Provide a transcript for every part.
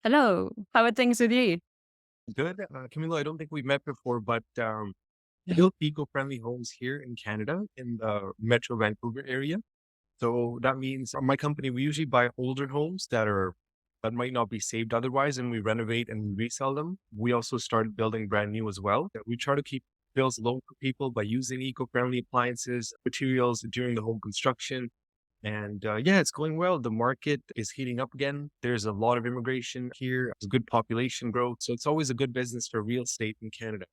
Hello. How are things with you? Good. Camilo, I don't think we've met before, but I built eco-friendly homes here in Canada in the Metro Vancouver area. So that means my company, we usually buy older homes that might not be saved otherwise, and we renovate and we resell them. We also started building brand new as well. We try to keep bills low for people by using eco-friendly appliances, materials during the home construction. And yeah, it's going well. The market is heating up again. There's a lot of immigration here. There's good population growth. So it's always a good business for real estate in Canada.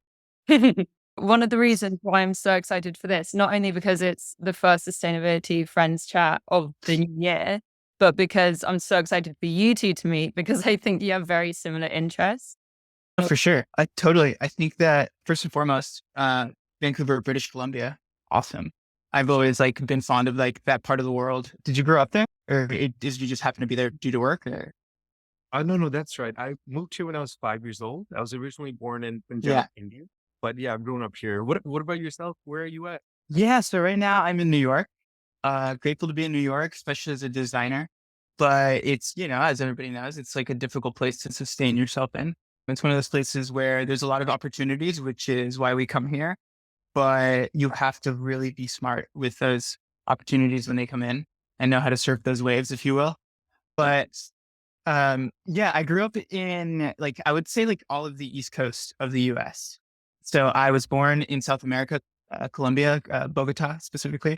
One of the reasons why I'm so excited for this, not only because it's the first sustainability friends chat of the new year, but because I'm so excited for you two to meet because I think you have very similar interests. For sure. I think that first and foremost, Vancouver, British Columbia, awesome. I've always been fond of that part of the world. Did you grow up there, or did you just happen to be there due to work? Or? No, that's right. I moved here when I was 5 years old. I was originally born in Punjab, Yeah, India. But yeah, I've grown up here. What about yourself? Where are you at? yeah. So right now I'm in New York. Grateful to be in New York, especially as a designer. But it's as everybody knows, it's like a difficult place to sustain yourself in. It's one of those places where there's a lot of opportunities, which is why we come here. But you have to really be smart with those opportunities when they come in and know how to surf those waves, if you will. But yeah, I grew up in I would say all of the East Coast of the US. So I was born in South America, Colombia, Bogota specifically.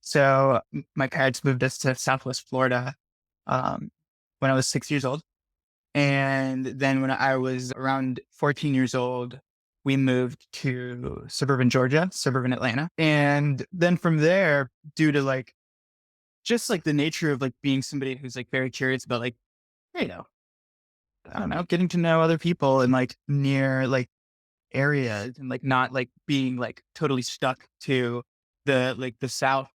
So my parents moved us to Southwest Florida um, when I was 6 years old. And then when I was around 14 years old, we moved to suburban Georgia, suburban Atlanta. And then from there, due to just the nature of being somebody who's very curious about you know, I don't know, getting to know other people and near areas and not being totally stuck to the South.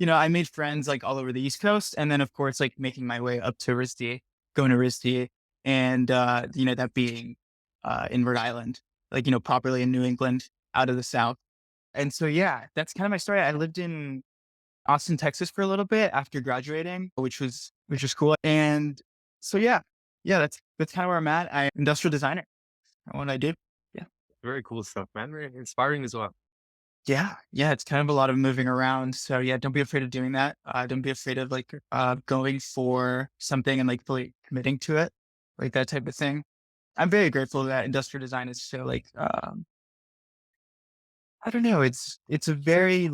I made friends all over the East Coast. And then of course, making my way up to RISD, going to RISD and, that being, in Rhode Island, properly in New England out of the South. And so, yeah, that's kind of my story. I lived in Austin, Texas for a little bit after graduating, which was cool. And so, yeah, that's kind of where I'm at. I'm industrial designer. That's what I do. Yeah. Very cool stuff, man. Very inspiring as well. Yeah, yeah, it's kind of a lot of moving around. So yeah, don't be afraid of doing that. Don't be afraid of going for something and fully committing to it, like that type of thing. I'm very grateful that industrial design is so I don't know, it's a very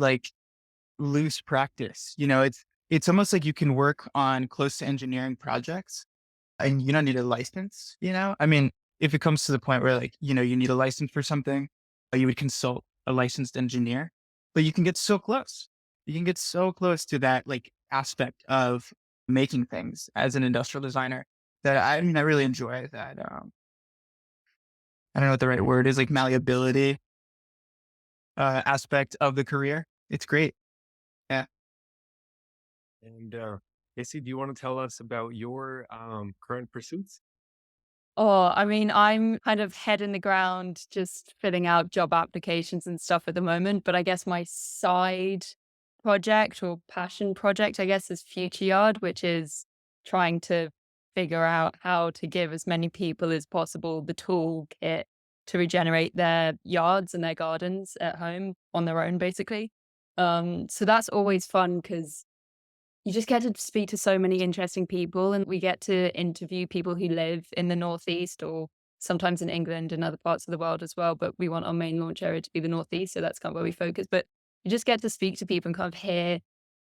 loose practice. It's almost like you can work on close to engineering projects and you don't need a license. I mean, if it comes to the point where you need a license for something, you would consult a licensed engineer, but you can get so close. You can get so close to that aspect of making things as an industrial designer that I mean, I really enjoy that. I don't know what the right word is, malleability, aspect of the career. It's great. Yeah. And Casey, do you want to tell us about your current pursuits? Oh, I mean, I'm kind of head in the ground, just filling out job applications and stuff at the moment. But I guess my side project or passion project, I guess, is Future Yard, which is trying to figure out how to give as many people as possible the toolkit to regenerate their yards and their gardens at home on their own, basically. So that's always fun because you just get to speak to so many interesting people, and we get to interview people who live in the Northeast or sometimes in England and other parts of the world as well. But we want our main launch area to be the Northeast, so that's kind of where we focus. But you just get to speak to people and kind of hear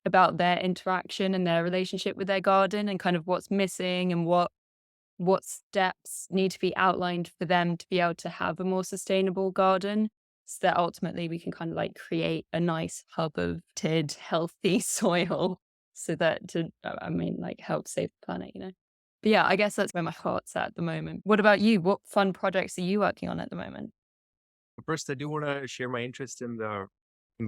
about their interaction and their relationship with their garden and kind of what's missing and what steps need to be outlined for them to be able to have a more sustainable garden. So that ultimately we can kind of create a nice hub of tid, healthy soil so that I mean, help save the planet. But yeah, I guess that's where my heart's at the moment. What about you? What fun projects are you working on at the moment? First, I do want to share my interest in the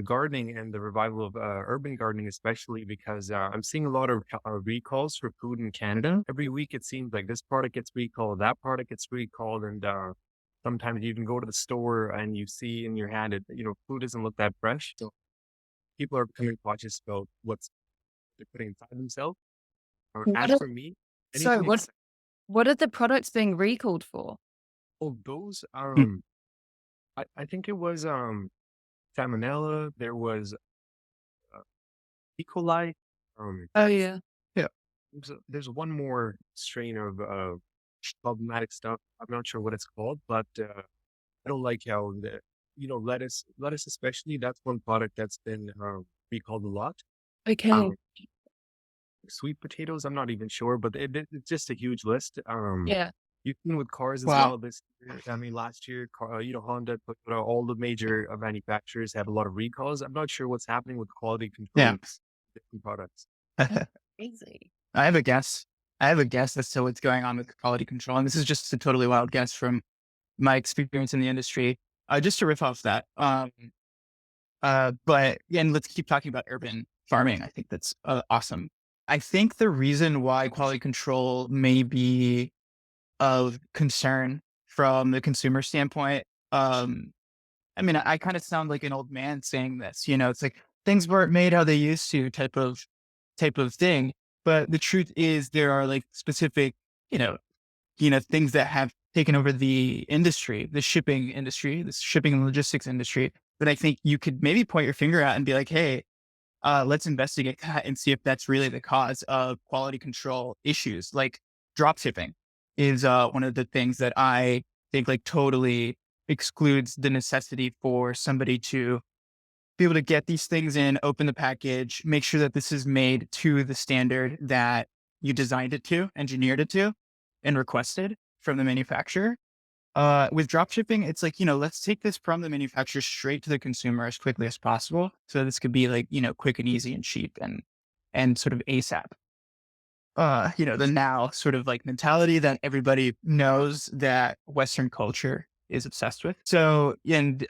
gardening and the revival of urban gardening, especially because I'm seeing a lot of recalls for food in Canada. Every week, it seems like this product gets recalled, that product gets recalled, and sometimes you can go to the store and you see in your hand, food doesn't look that fresh. So people are becoming cautious about what's they're putting inside themselves. What As are, for me, sorry, anything what except What are the products being recalled for? Oh, those, Mm. I think it was, salmonella. There was, uh, E. coli. Oh, yeah. Yeah. There's one more strain of, problematic stuff. I'm not sure what it's called, but, I don't like how lettuce especially, that's one product that's been, recalled a lot. Okay. Um, Sweet potatoes, I'm not even sure, but it's just a huge list. Yeah. You've seen with cars as Wow. well this year. I mean, last year, Honda, all the major manufacturers have a lot of recalls. I'm not sure what's happening with quality control Yeah. of different products. That's crazy. I have a guess. I have a guess as to what's going on with quality control. And this is just a totally wild guess from my experience in the industry. Just to riff off that. But again, let's keep talking about urban farming. I think that's awesome. I think the reason why quality control may be of concern from the consumer standpoint, I mean, I kind of sound like an old man saying this, it's like things weren't made how they used to type of thing. But the truth is there are like specific, you know, things that have taken over the industry, the shipping and logistics industry, that I think you could maybe point your finger at and be like, hey, let's investigate that and see if that's really the cause of quality control issues. Like drop shipping is one of the things that I think like totally excludes the necessity for somebody to be able to get these things in, open the package, make sure that this is made to the standard that you designed it to, engineered it to, and requested from the manufacturer. With drop shipping, it's like, let's take this from the manufacturer straight to the consumer as quickly as possible. So this could be like, quick and easy and cheap and sort of ASAP. The now sort of like mentality that everybody knows that Western culture is obsessed with. So, and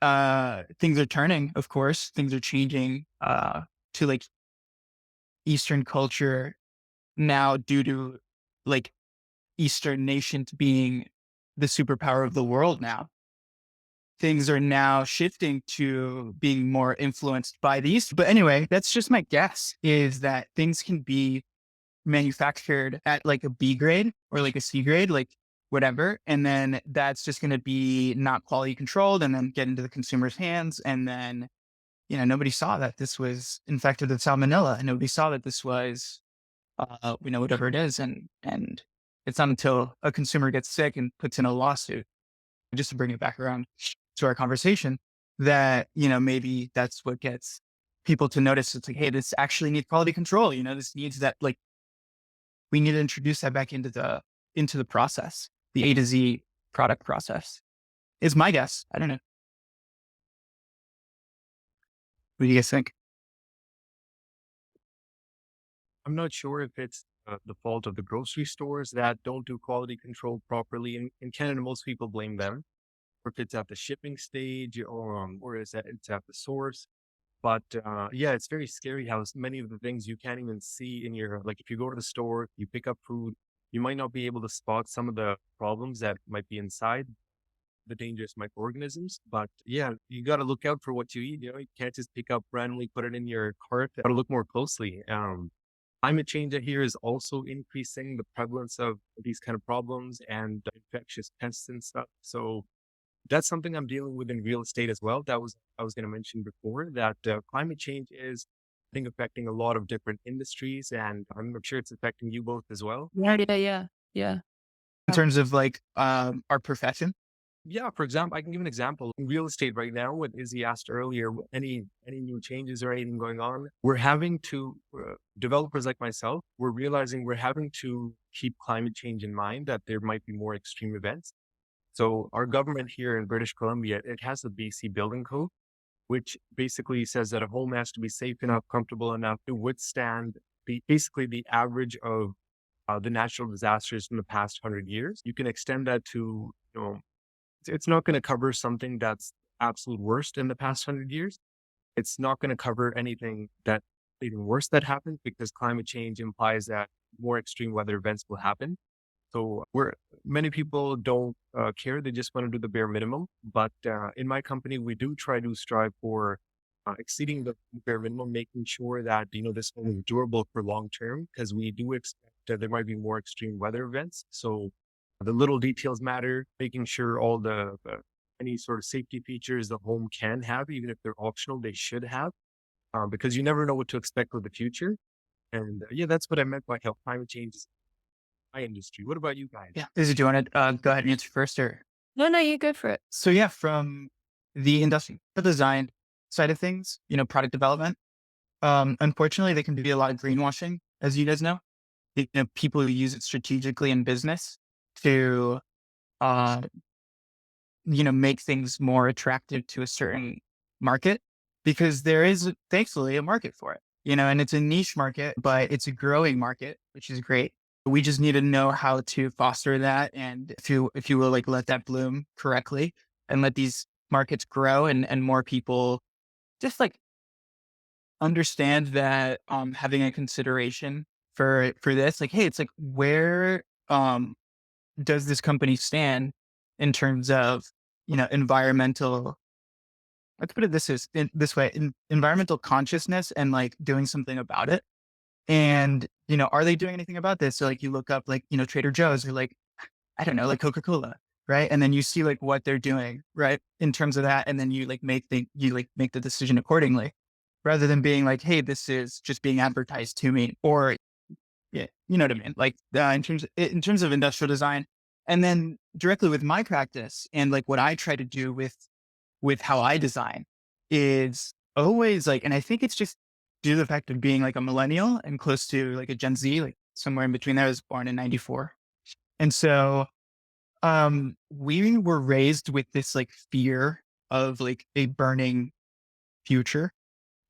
things are turning, of course, things are changing to like Eastern culture now due to like Eastern nations being the superpower of the world now. Things are now shifting to being more influenced by the East. But anyway, that's just my guess is that things can be manufactured at like a B grade or like a C grade, like whatever. And then that's just going to be not quality controlled and then get into the consumer's hands. And then, nobody saw that this was infected with salmonella and nobody saw that this was, whatever it is. And it's not until a consumer gets sick and puts in a lawsuit, just to bring it back around to our conversation, that, maybe that's what gets people to notice. It's like, hey, this actually needs quality control. This needs that, like, we need to introduce that back into the process, the A to Z product process is my guess. I don't know. What do you guys think? I'm not sure if it's the fault of the grocery stores that don't do quality control properly. In Canada, most people blame them, or if it's at the shipping stage, or is that it's at the source. But yeah, it's very scary how many of the things you can't even see in your, like if you go to the store, you pick up food, you might not be able to spot some of the problems that might be inside the dangerous microorganisms. But yeah, you got to look out for what you eat. You can't just pick up randomly, put it in your cart. Got to look more closely. Climate change here is also increasing the prevalence of these kind of problems and infectious pests and stuff. So that's something I'm dealing with in real estate as well. I was going to mention before that climate change is, I think, affecting a lot of different industries, and I'm sure it's affecting you both as well. Yeah, yeah, yeah. Yeah. In terms of like our profession? Yeah, for example, I can give an example. In real estate right now, what Izzy asked earlier, any new changes or anything going on, we're having to, developers like myself, we're realizing we're having to keep climate change in mind, that there might be more extreme events. So our government here in British Columbia, it has the BC Building Code, which basically says that a home has to be safe enough, comfortable enough to withstand basically the average of the natural disasters in the past 100 years. You can extend that to, it's not going to cover something that's absolute worst in the past 100 years. It's not going to cover anything that even worse that happens, because climate change implies that more extreme weather events will happen. So many people don't care. They just want to do the bare minimum. But in my company, we do try to strive for exceeding the bare minimum, making sure that, this home is durable for long term, because we do expect that there might be more extreme weather events. So The little details matter, making sure all any sort of safety features the home can have, even if they're optional, they should have, because you never know what to expect with the future. And yeah, that's what I meant by how climate change is my industry. What about you guys? Yeah. Do you want to go ahead and answer first? Or No, no, you go for it. so yeah, from the industrial design side of things, product development. Unfortunately, there can be a lot of greenwashing, as you guys know. People who use it strategically in business to, uh, make things more attractive to a certain market, because there is thankfully a market for it, and it's a niche market, but it's a growing market, which is great. We just need to know how to foster that. And if you will, like, let that bloom correctly and let these markets grow, and more people just like understand that, having a consideration for this, like, hey, it's like, where, does this company stand in terms of, environmental, let's put it this way, environmental consciousness, and like doing something about it. And, are they doing anything about this? So like you look up, like, Trader Joe's, or like, I don't know, like Coca-Cola, right? And then you see like what they're doing, right? In terms of that. And then you like make the decision accordingly, rather than being like, hey, this is just being advertised to me. Or yeah, you know what I mean? Like, in terms of industrial design. And then directly with my practice, and like what I try to do with how I design, is always like, and I think it's just due to the fact of being like a millennial and close to like a Gen Z, like somewhere in between there. I was born in 94. And so, we were raised with this like fear of like a burning future.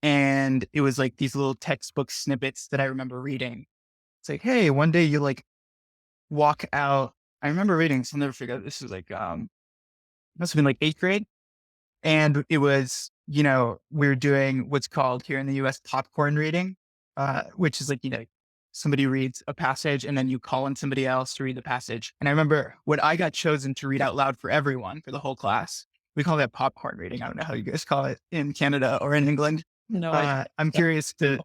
And it was like these little textbook snippets that I remember reading. It's like, hey, one day you like walk out. I remember reading, so I'll never forget. This was like, must have been like eighth grade. And it was, we're doing what's called here in the US popcorn reading, which is like, somebody reads a passage and then you call on somebody else to read the passage. And I remember when I got chosen to read out loud for everyone, for the whole class, we call that popcorn reading. I don't know how you guys call it in Canada or in England. No, I I'm curious to,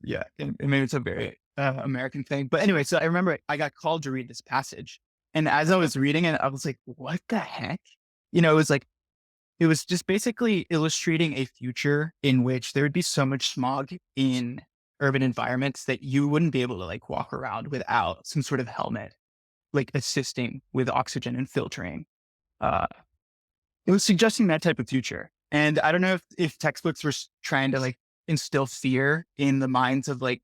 yeah, and maybe it's a very American thing. But anyway, so I remember I got called to read this passage. And as I was reading it, I was like, what the heck? It was just basically illustrating a future in which there would be so much smog in urban environments that you wouldn't be able to like walk around without some sort of helmet, like assisting with oxygen and filtering. Uh, it was suggesting that type of future. And I don't know if textbooks were trying to like instill fear in the minds of the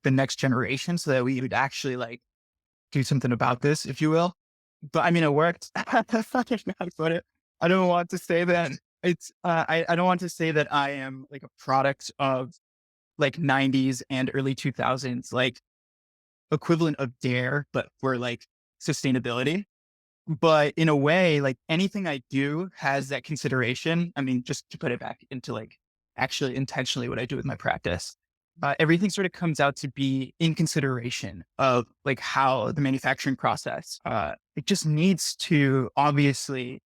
next generation, so that we would actually like do something about this, if you will. But I mean, it worked. I fucking know how to put it. I don't want to say that I don't want to say that I am like a product of like 90s and early 2000s, like equivalent of Dare, but for like sustainability. But in a way, like anything I do has that consideration. I mean, just to put it back into like actually intentionally what I do with my practice, everything sort of comes out to be in consideration of like how the manufacturing process, it just needs to obviously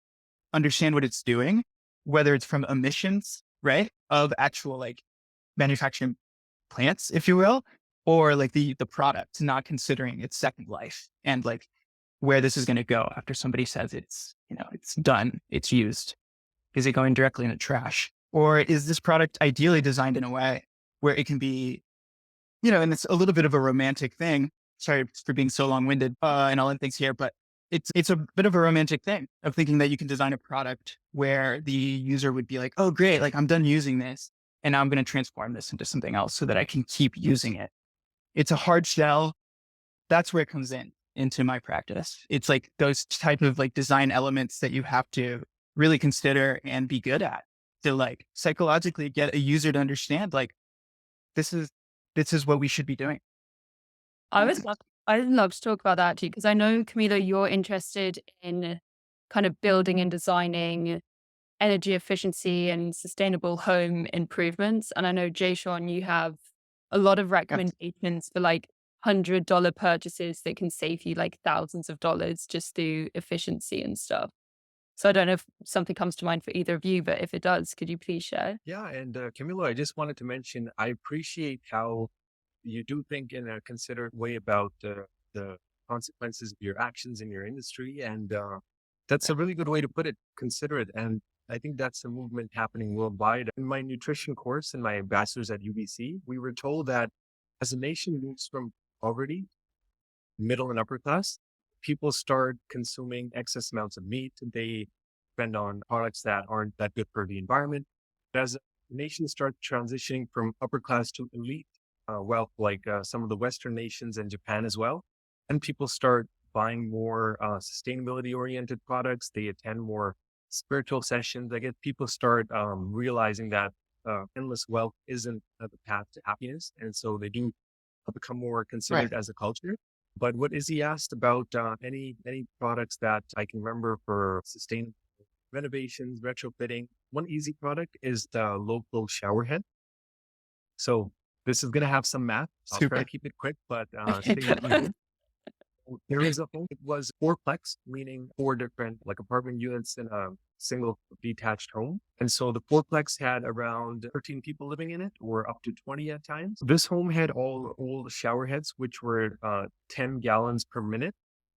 understand what it's doing, whether it's from emissions, right, of actual like manufacturing plants, if you will, or like the product, not considering its second life and like where this is going to go after somebody says it's done, it's used. Is it going directly in the trash? Or is this product ideally designed in a way where it can be, and it's a little bit of a romantic thing. Sorry for being so long-winded, and all in things here, but it's a bit of a romantic thing of thinking that you can design a product where the user would be like, oh, great, like I'm done using this, and now I'm going to transform this into something else so that I can keep using it. It's a hard shell. That's where it comes into my practice. It's like those type of like design elements that you have to really consider and be good at to like psychologically get a user to understand like this is what we should be doing. I'd love to talk about that actually, because I know, Camilo, you're interested in kind of building and designing energy efficiency and sustainable home improvements. And I know, Jashan, you have a lot of Yes. recommendations for like $100 purchases that can save you like thousands of dollars just through efficiency and stuff. So I don't know if something comes to mind for either of you, but if it does, could you please share? Yeah, and Camilo, I just wanted to mention I appreciate how you do think in a considerate way about the consequences of your actions in your industry. And that's a really good way to put it, considerate. And I think that's a movement happening worldwide. In my nutrition course, in my bachelor's at UBC, we were told that as a nation moves from poverty, middle and upper class, people start consuming excess amounts of meat. They spend on products that aren't that good for the environment. As nations start transitioning from upper class to elite wealth, like some of the Western nations and Japan as well, and people start buying more sustainability oriented products, they attend more spiritual sessions. I guess people start realizing that endless wealth isn't the path to happiness. And so they do become more Right. considered as a culture. But what Izzy asked about any products that I can remember for sustainable renovations, retrofitting. One easy product is the low flow shower head. So this is going to have some math. I'll try to Super. keep it quick, but stay with me. There is a home. It was fourplex, meaning four different like apartment units in a single detached home. And so the fourplex had around 13 people living in it, or up to 20 at times. This home had all old shower heads, which were 10 gallons per minute.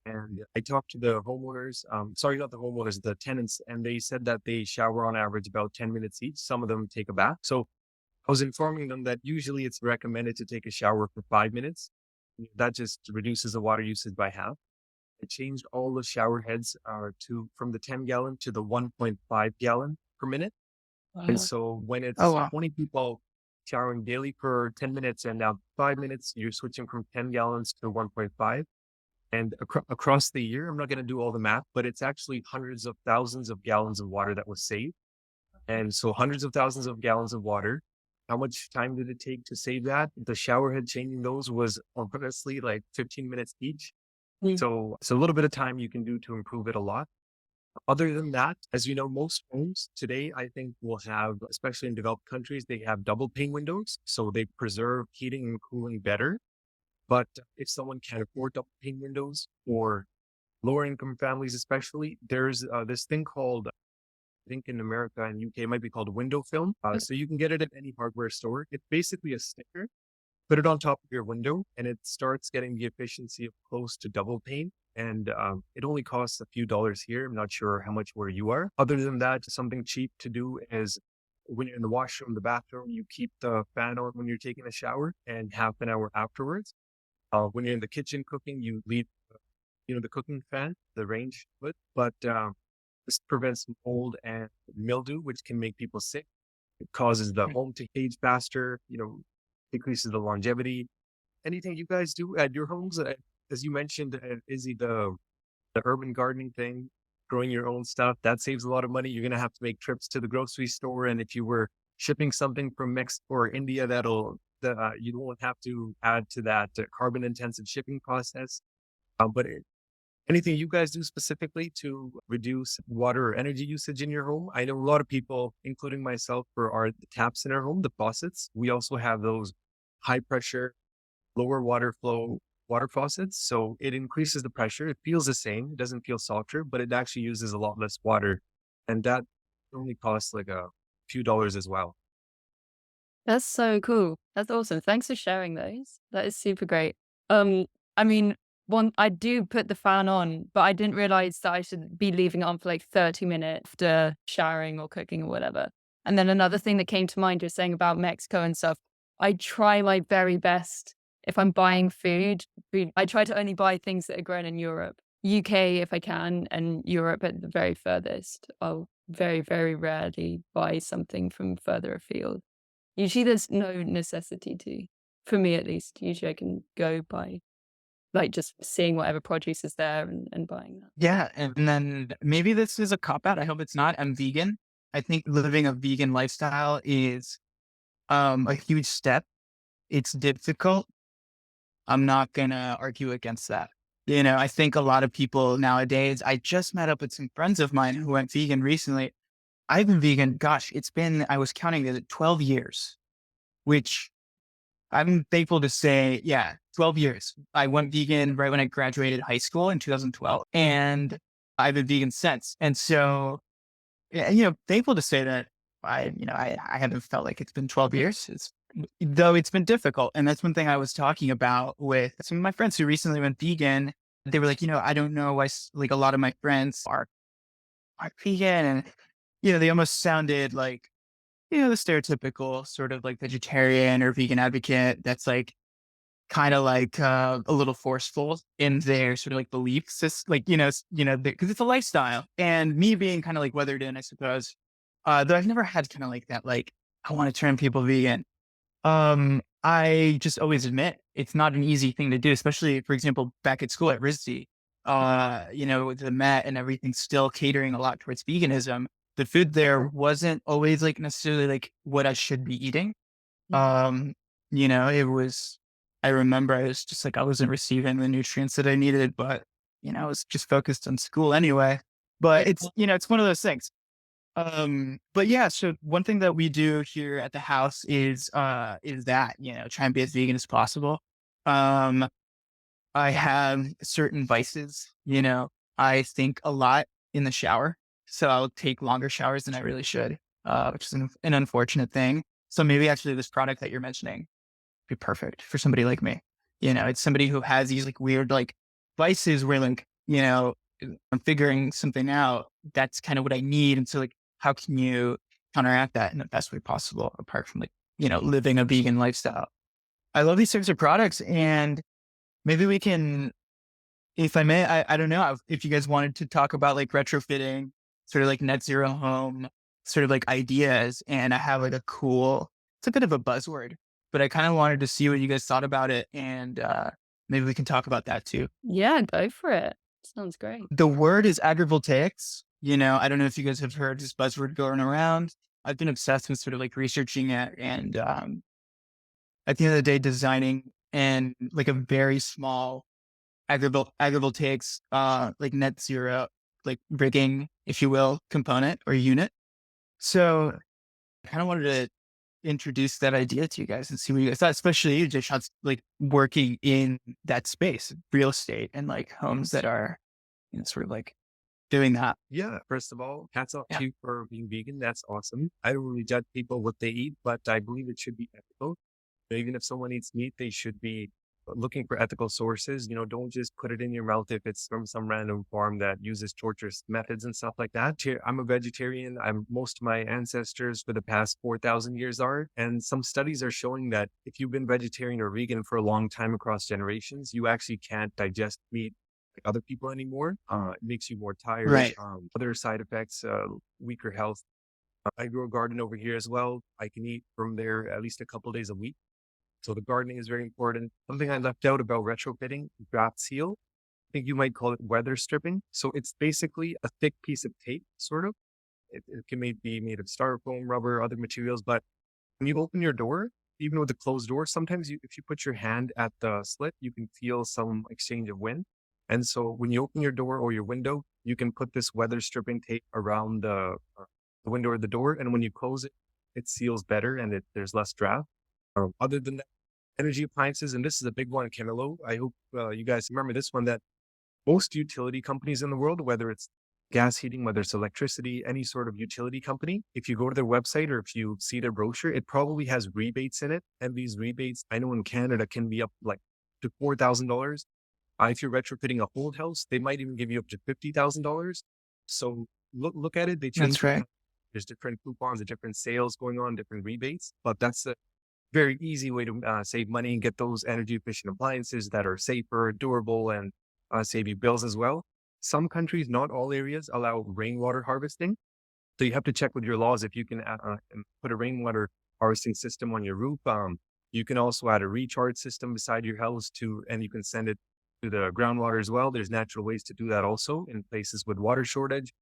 And I talked to the homeowners, sorry, not the homeowners, the tenants, and they said that they shower on average about 10 minutes each. Some of them take a bath. So I was informing them that usually it's recommended to take a shower for 5 minutes. That just reduces the water usage by half. I changed all the shower heads from the 10 gallon to the 1.5 gallon per minute. And Wow. so when Oh, it's wow. 20 people showering daily for 10 minutes and now 5 minutes, you're switching from 10 gallons to 1.5. And across the year, I'm not going to do all the math, but it's actually hundreds of thousands of gallons of water that was saved. And so hundreds of thousands of gallons of water. How much time did it take to save that? The shower head changing those was honestly like 15 minutes each. Mm. So it's a little bit of time you can do to improve it a lot. Other than that, as you know, most homes today, I think will have, especially in developed countries, they have double pane windows. So they preserve heating and cooling better. But if someone can't afford double pane windows, or lower income families especially, there's this thing called, I think in America and UK, it might be called window film. So you can get it at any hardware store. It's basically a sticker. Put it on top of your window, and it starts getting the efficiency of close to double pane. And it only costs a few dollars here. I'm not sure how much where you are. Other than that, something cheap to do is when you're in the washroom, the bathroom, you keep the fan on when you're taking a shower, and half an hour afterwards. When you're in the kitchen cooking, you leave, the cooking fan, the range hood, but this prevents mold and mildew, which can make people sick. It causes the home to age faster, decreases the longevity. Anything you guys do at your homes, as you mentioned, Izzy, the urban gardening thing, growing your own stuff, that saves a lot of money. You're going to have to make trips to the grocery store. And if you were shipping something from Mexico or India, you won't have to add to that carbon intensive shipping process. But anything you guys do specifically to reduce water or energy usage in your home? I know a lot of people, including myself, for the taps in our home, the faucets. We also have those high pressure, lower water flow water faucets. So it increases the pressure. It feels the same. It doesn't feel softer, but it actually uses a lot less water. And that only costs like a few dollars as well. That's so cool. That's awesome. Thanks for sharing those. That is super great. Um, I mean, I do put the fan on, but I didn't realize that I should be leaving it on for like 30 minutes after showering or cooking or whatever. And then another thing that came to mind, you're saying about Mexico and stuff. I try my very best if I'm buying food, I try to only buy things that are grown in Europe, UK if I can, and Europe at the very furthest. I'll very, very rarely buy something from further afield. Usually there's no necessity to, for me at least. Usually I can go by like just seeing whatever produce is there and buying that. Yeah. And then maybe this is a cop out. I hope it's not. I'm vegan. I think living a vegan lifestyle is a huge step. It's difficult. I'm not going to argue against that. I think a lot of people nowadays, I just met up with some friends of mine who went vegan recently. I've been vegan, gosh, I was counting it 12 years, which I'm thankful to say, yeah, 12 years. I went vegan right when I graduated high school in 2012, and I've been vegan since. And so, yeah, thankful to say that I haven't felt like it's been 12 years. It's though it's been difficult. And that's one thing I was talking about with some of my friends who recently went vegan. They were like, I don't know why, like a lot of my friends are vegan. And, they almost sounded like, the stereotypical sort of like vegetarian or vegan advocate that's like kind of like a little forceful in their sort of like beliefs, like, because it's a lifestyle. And me being kind of like weathered in, I suppose, though I've never had kind of like that, like, I want to turn people vegan. I just always admit it's not an easy thing to do, especially, for example, back at school at RISD, with the Met and everything still catering a lot towards veganism. The food there wasn't always like necessarily like what I should be eating. Um, it was, I remember I was just like, I wasn't receiving the nutrients that I needed, but, I was just focused on school anyway. But it's one of those things. But yeah, so one thing that we do here at the house is that, try and be as vegan as possible. Um, I have certain vices, I think a lot in the shower. So I'll take longer showers than I really should, which is an unfortunate thing. So maybe actually this product that you're mentioning be perfect for somebody like me. It's somebody who has these like weird like vices where like, I'm figuring something out. That's kind of what I need. And so like, how can you counteract that in the best way possible, apart from like, living a vegan lifestyle? I love these types of products, and maybe we can, if I may, I don't know if you guys wanted to talk about like retrofitting, sort of like net zero home, sort of like ideas. And I have like it's a bit of a buzzword, but I kind of wanted to see what you guys thought about it. And maybe we can talk about that too. Yeah, go for it. Sounds great. The word is agrivoltaics. I don't know if you guys have heard this buzzword going around. I've been obsessed with sort of like researching it, and at the end of the day, designing and like a very small agrivoltaics, like net zero, like rigging, if you will, component or unit. So I kind of wanted to introduce that idea to you guys and see what you guys thought, especially you, Jashan, like working in that space, real estate and like homes that are, sort of like doing that. Yeah, first of all, hats off Yeah. to you for being vegan. That's awesome. I don't really judge people what they eat, but I believe it should be ethical. Even if someone eats meat, they should be looking for ethical sources. Don't just put it in your mouth if it's from some random farm that uses torturous methods and stuff like that. I'm a vegetarian. Most of my ancestors for the past 4,000 years are, and some studies are showing that if you've been vegetarian or vegan for a long time across generations, you actually can't digest meat like other people anymore. It makes you more tired. Right. Other side effects, weaker health. I grow a garden over here as well. I can eat from there at least a couple days a week. So the gardening is very important. Something I left out about retrofitting, draft seal. I think you might call it weather stripping. So it's basically a thick piece of tape, sort of. It can be made of styrofoam, rubber, other materials. But when you open your door, even with a closed door, sometimes if you put your hand at the slit, you can feel some exchange of wind. And so when you open your door or your window, you can put this weather stripping tape around the window or the door. And when you close it, it seals better and there's less draft. Other than that, energy appliances, and this is a big one, Camilo. I hope you guys remember this one, that most utility companies in the world, whether it's gas heating, whether it's electricity, any sort of utility company, if you go to their website or if you see their brochure, it probably has rebates in it. And these rebates, I know in Canada, can be up like to $4,000. If you're retrofitting a whole house, they might even give you up to $50,000. So look at it. They change. That's right. There's different coupons, different sales going on, different rebates, but that's a very easy way to save money and get those energy efficient appliances that are safer, durable, and save you bills as well. Some countries, not all areas, allow rainwater harvesting. So you have to check with your laws if you can put a rainwater harvesting system on your roof. You can also add a recharge system beside your house and you can send it to the groundwater as well. There's natural ways to do that also in places with water shortage.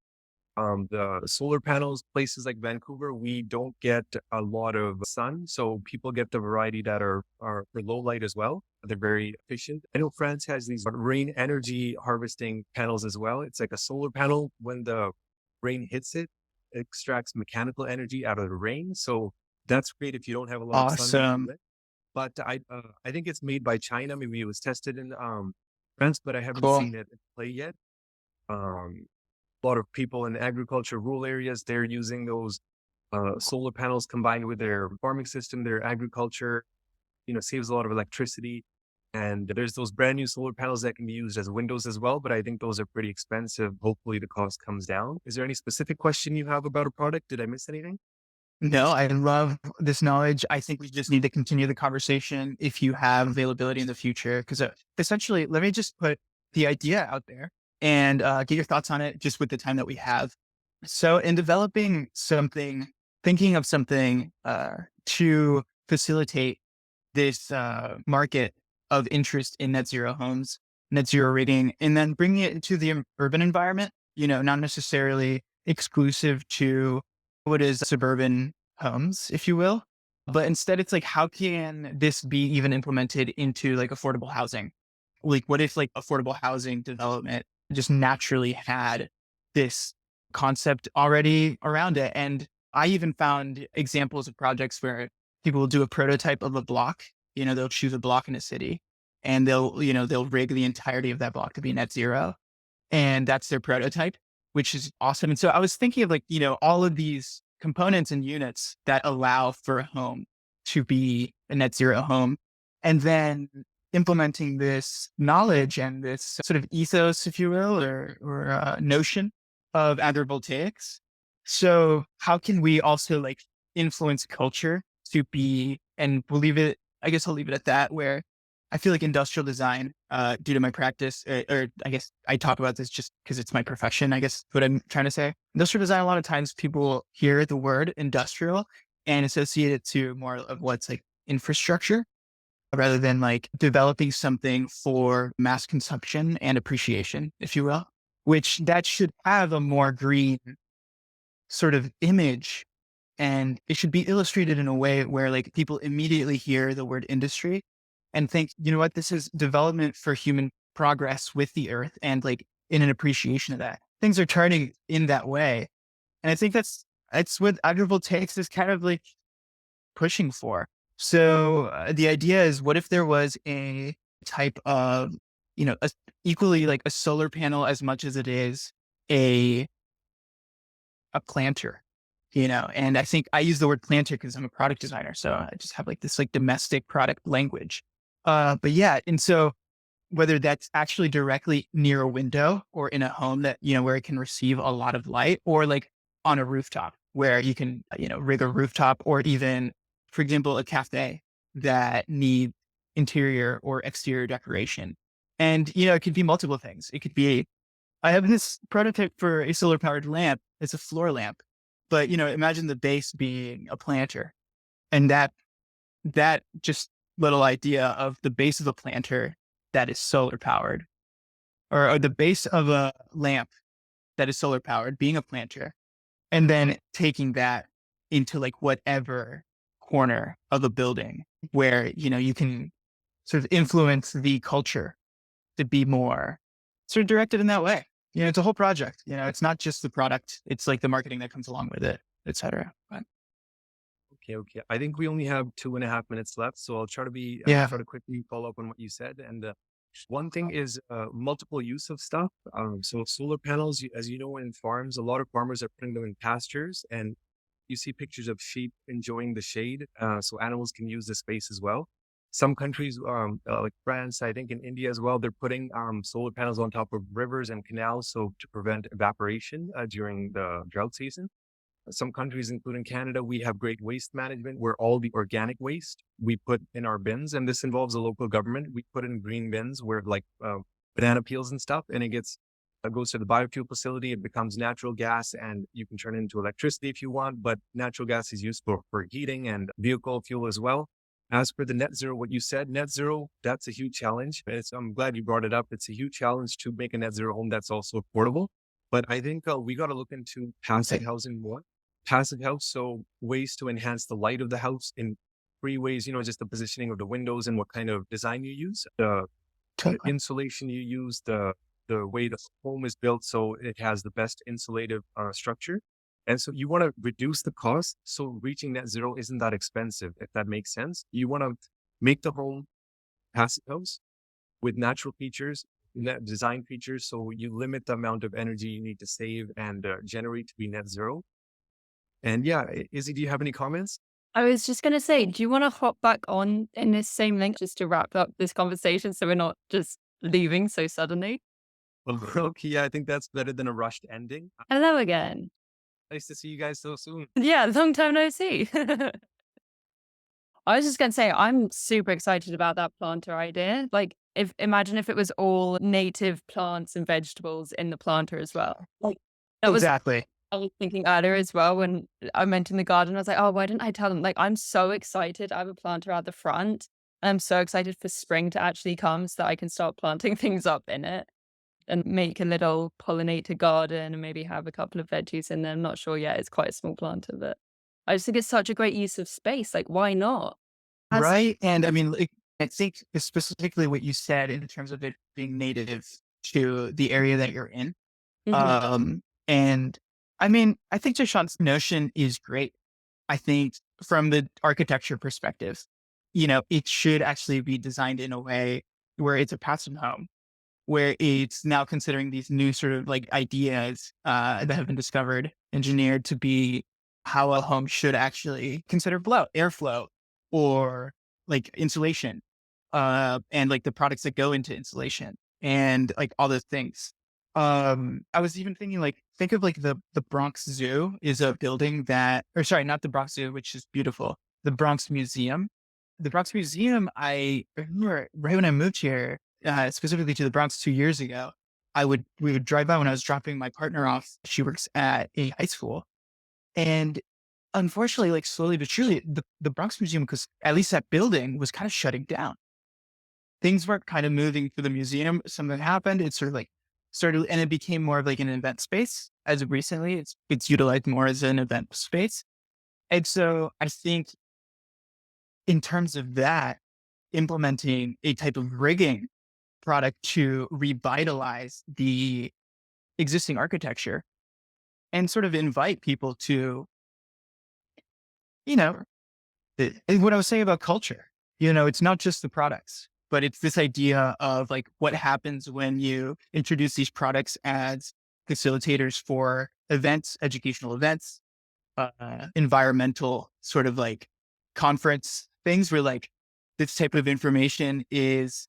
The solar panels, places like Vancouver, we don't get a lot of sun. So people get the variety that are for low light as well. They're very efficient. I know France has these rain energy harvesting panels as well. It's like a solar panel. When the rain hits it, it extracts mechanical energy out of the rain. So that's great if you don't have a lot of sun. Awesome. But I think it's made by China. Maybe it was tested in France, but I haven't Cool. seen it in play yet. A lot of people in agriculture, rural areas, they're using those solar panels combined with their farming system, their agriculture, saves a lot of electricity. And there's those brand new solar panels that can be used as windows as well, but I think those are pretty expensive. Hopefully the cost comes down. Is there any specific question you have about a product? Did I miss anything? No, I love this knowledge. I think we just need to continue the conversation if you have availability in the future. Because essentially, let me just put the idea out there and get your thoughts on it just with the time that we have. So, in developing something, thinking of something to facilitate this market of interest in net zero homes, net zero rating, and then bringing it into the urban environment, not necessarily exclusive to what is suburban homes, if you will. But instead, it's like, how can this be even implemented into like affordable housing? Like, what if like affordable housing development just naturally had this concept already around it? And I even found examples of projects where people will do a prototype of a block. They'll choose a block in a city and they'll rig the entirety of that block to be net zero. And that's their prototype, which is awesome. And so I was thinking of like, all of these components and units that allow for a home to be a net zero home. And then implementing this knowledge and this sort of ethos, if you will, or notion of agrivoltaics. So how can we also like influence culture to be, and I guess I'll leave it at that, where I feel like industrial design, due to my practice, or I guess I talk about this just because it's my profession, I guess what I'm trying to say. Industrial design, a lot of times people hear the word industrial and associate it to more of what's like infrastructure rather than like developing something for mass consumption and appreciation, if you will, which that should have a more green sort of image. And it should be illustrated in a way where like people immediately hear the word industry and think, you know what, this is development for human progress with the earth and like in an appreciation of that. Things are turning in that way. And I think that's what agrivoltaics is kind of like pushing for. So the idea is, what if there was a type of, equally like a solar panel as much as it is a planter, and I think I use the word planter because I'm a product designer. So I just have like this like domestic product language. But yeah. And so whether that's actually directly near a window or in a home that, where it can receive a lot of light, or like on a rooftop where you can, rig a rooftop, or even, for example, a cafe that need interior or exterior decoration. And, it could be multiple things. It could be, I have this prototype for a solar powered lamp. It's a floor lamp, but imagine the base being a planter, and that just little idea of the base of a planter that is solar powered, or the base of a lamp that is solar powered being a planter, and then taking that into like whatever corner of a building where, you can sort of influence the culture to be more sort of directed in that way. It's a whole project. It's not just the product. It's like the marketing that comes along with it, et cetera. But Okay. I think we only have 2.5 minutes left, so I'll try to yeah, try to quickly follow up on what you said. And one thing is multiple use of stuff. So solar panels, as you know, in farms, a lot of farmers are putting them in pastures, and you see pictures of sheep enjoying the shade, so animals can use the space as well. Some countries, like France, I think in India as well, they're putting solar panels on top of rivers and canals, so to prevent evaporation during the drought season. Some countries, including Canada, we have great waste management where all the organic waste we put in our bins, and this involves the local government. We put in green bins where like banana peels and stuff, and it goes to the biofuel facility. It becomes natural gas, and you can turn it into electricity if you want. But natural gas is used for heating and vehicle fuel as well. As for the net zero, what you said, net zero, that's a huge challenge. I'm glad you brought it up. It's a huge challenge to make a net zero home that's also affordable. But I think we got to look into passive housing more. Passive house, so ways to enhance the light of the house in three ways, just the positioning of the windows and what kind of design you use, the totally. insulation you use, the way the home is built so it has the best insulative structure. And so you want to reduce the cost. So reaching net zero isn't that expensive, if that makes sense. You want to make the home passive house with natural features, net design features. So you limit the amount of energy you need to save and generate to be net zero. And yeah, Izzy, do you have any comments? I was just going to say, do you want to hop back on in this same link just to wrap up this conversation so we're not just leaving so suddenly? Well, okay, yeah, I think that's better than a rushed ending. Hello again. Nice to see you guys so soon. Yeah, long time no see. I was just going to say, I'm super excited about that planter idea. Like, if imagine if it was all native plants and vegetables in the planter as well. Like, that was Exactly. I was thinking earlier as well when I mentioned the garden. I was like, oh, why didn't I tell them? Like, I'm so excited. I have a planter at the front. I'm so excited for spring to actually come so that I can start planting things up in it and make a little pollinator garden and maybe have a couple of veggies in there. I'm not sure yet. It's quite a small planter, but I just think it's such a great use of space. Like, why not? Has Right. And I mean, like, I think specifically what you said in terms of it being native to the area that you're in. Mhm. And I mean, I think Jashan's notion is great. I think from the architecture perspective, it should actually be designed in a way where it's a passive home, where it's now considering these new sort of like ideas that have been discovered, engineered to be how a home should actually consider airflow, or like insulation, and like the products that go into insulation and like all those things. I was even thinking like, think of like the Bronx Zoo is a building that, or sorry, not the Bronx Zoo, which is beautiful. The Bronx Museum. The Bronx Museum, I remember right when I moved here, specifically to the Bronx 2 years ago, we would drive by when I was dropping my partner off. She works at a high school. And unfortunately, like slowly but surely, the Bronx Museum, because at least that building was kind of shutting down. Things weren't kind of moving through the museum. Something happened. It sort of like started, and it became more of like an event space. As of recently, it's utilized more as an event space. And so I think in terms of that, implementing a type of rigging product to revitalize the existing architecture and sort of invite people to, you know, what I was saying about culture. It's not just the products, but it's this idea of like what happens when you introduce these products as facilitators for events, educational events, environmental sort of like conference things where like this type of information is,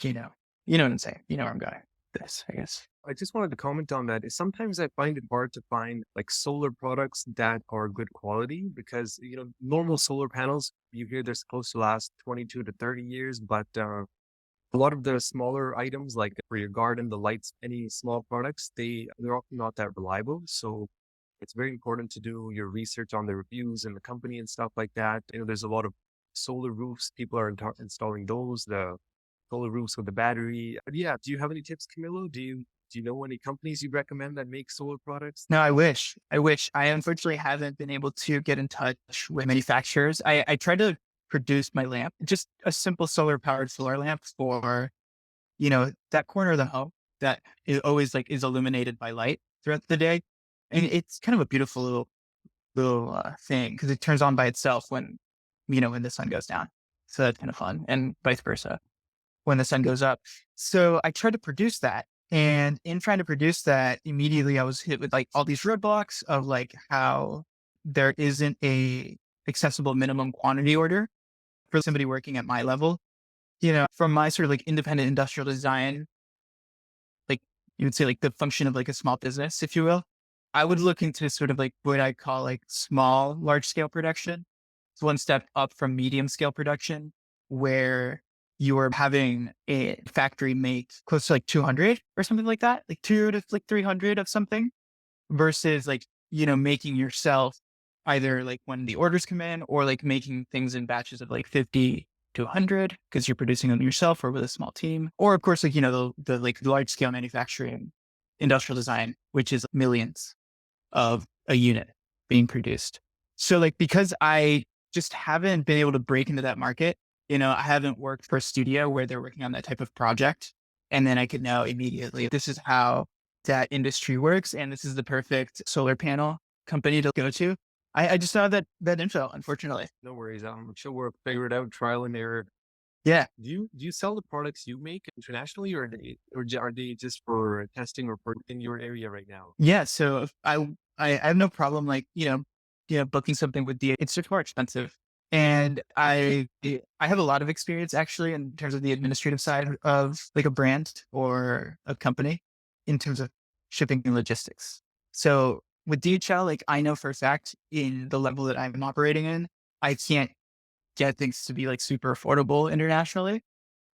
you know, you know what I'm saying? You know where I'm going with this, I guess. I just wanted to comment on that. Is sometimes I find it hard to find like solar products that are good quality because, normal solar panels, you hear they're supposed to last 22 to 30 years, but a lot of the smaller items like for your garden, the lights, any small products, they're often not that reliable. So it's very important to do your research on the reviews and the company and stuff like that. There's a lot of solar roofs. People are installing those, the solar roofs with the battery. But yeah, do you have any tips, Camilo? Do you know any companies you recommend that make solar products? No, I wish. I wish. I unfortunately haven't been able to get in touch with manufacturers. I tried to produce my lamp, just a simple solar powered solar lamp for, that corner of the home that is always like is illuminated by light throughout the day. And it's kind of a beautiful little thing because it turns on by itself when the sun goes down. So that's kind of fun, and vice versa when the sun goes up. So I tried to produce that. And in trying to produce that, immediately I was hit with like all these roadblocks of like how there isn't a accessible minimum quantity order for somebody working at my level. From my sort of like independent industrial design, like you would say like the function of like a small business, if you will, I would look into sort of like what I call like small, large scale production. It's one step up from medium scale production, where you are having a factory make close to like 200 or something like that, like 2 to like 300 of something, versus like, making yourself either like when the orders come in, or like making things in batches of like 50 to 100 because you're producing them yourself or with a small team. Or of course, like, the like large scale manufacturing, industrial design, which is millions of a unit being produced. So like, because I just haven't been able to break into that market, I haven't worked for a studio where they're working on that type of project. And then I could know immediately, this is how that industry works. And this is the perfect solar panel company to go to. I just saw that info, unfortunately. No worries. I'm sure we'll figure it out, trial and error. Yeah. Do you sell the products you make internationally, or are they just for testing or for in your area right now? Yeah. So I have no problem like, booking something with DHL. It's just more expensive. And I have a lot of experience actually in terms of the administrative side of like a brand or a company in terms of shipping and logistics. So with DHL, like I know for a fact in the level that I'm operating in, I can't get things to be like super affordable internationally.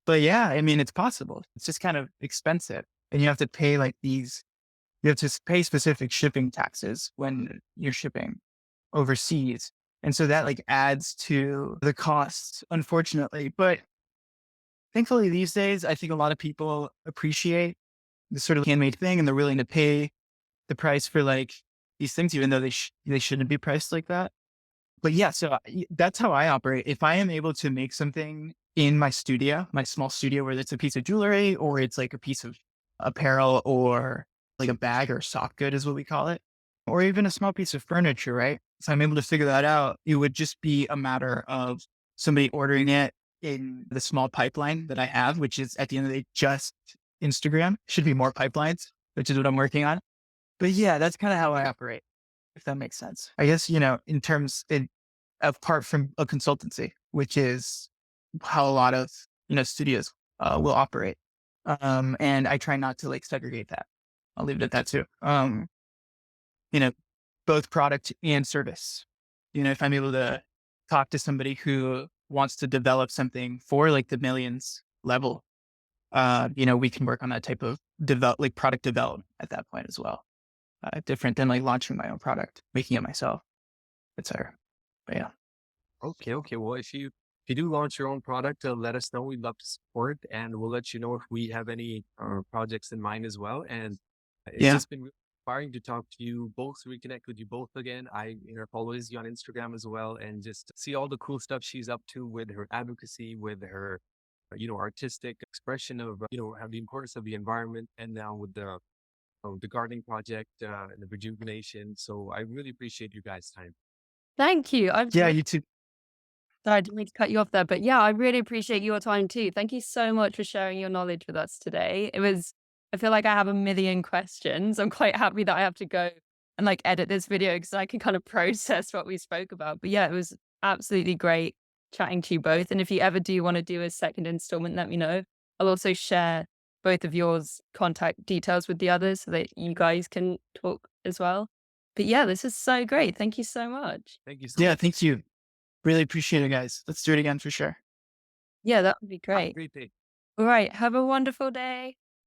But yeah, I mean, it's possible. It's just kind of expensive. And you have to pay you have to pay specific shipping taxes when you're shipping overseas. And so that like adds to the costs, unfortunately. But thankfully these days, I think a lot of people appreciate the sort of handmade thing and they're willing to pay the price for like these things, even though they shouldn't be priced like that. But yeah, so that's how I operate. If I am able to make something in my studio, my small studio, whether it's a piece of jewelry or it's like a piece of apparel or like a bag or soft good is what we call it, or even a small piece of furniture, right? So I'm able to figure that out. It would just be a matter of somebody ordering it in the small pipeline that I have, which is at the end of the day, just Instagram. Should be more pipelines, which is what I'm working on. But yeah, that's kind of how I operate, if that makes sense. I guess, apart from a consultancy, which is how a lot of, studios will operate. And I try not to like segregate that. I'll leave it at that too. You know, both product and service. If I'm able to talk to somebody who wants to develop something for like the millions level, we can work on that type of product development at that point as well. Different than like launching my own product, making it myself, etc. But yeah. Okay, okay. Well, if you do launch your own product, let us know. We'd love to support, and we'll let you know if we have any projects in mind as well. And it's Yeah. just been really inspiring to talk to you both, reconnect with you both again. I follows you on Instagram as well, and just see all the cool stuff she's up to with her advocacy, with her artistic expression of have the importance of the environment, and now with the gardening project and the rejuvenation. So I really appreciate you guys' time. Thank you. Yeah, you too. Sorry, I didn't mean to cut you off there, but yeah, I really appreciate your time too. Thank you so much for sharing your knowledge with us today. I feel like I have a million questions. I'm quite happy that I have to go and like edit this video because I can kind of process what we spoke about. But yeah, it was absolutely great chatting to you both. And if you ever do want to do a second installment, let me know. I'll also share both of yours contact details with the others so that you guys can talk as well. But yeah, this is so great. Thank you so much. Thank you so Yeah, much. thank you. Really appreciate it, guys. Let's do it again for sure. Yeah, that would be Have a great. great day. All right. Have a wonderful day.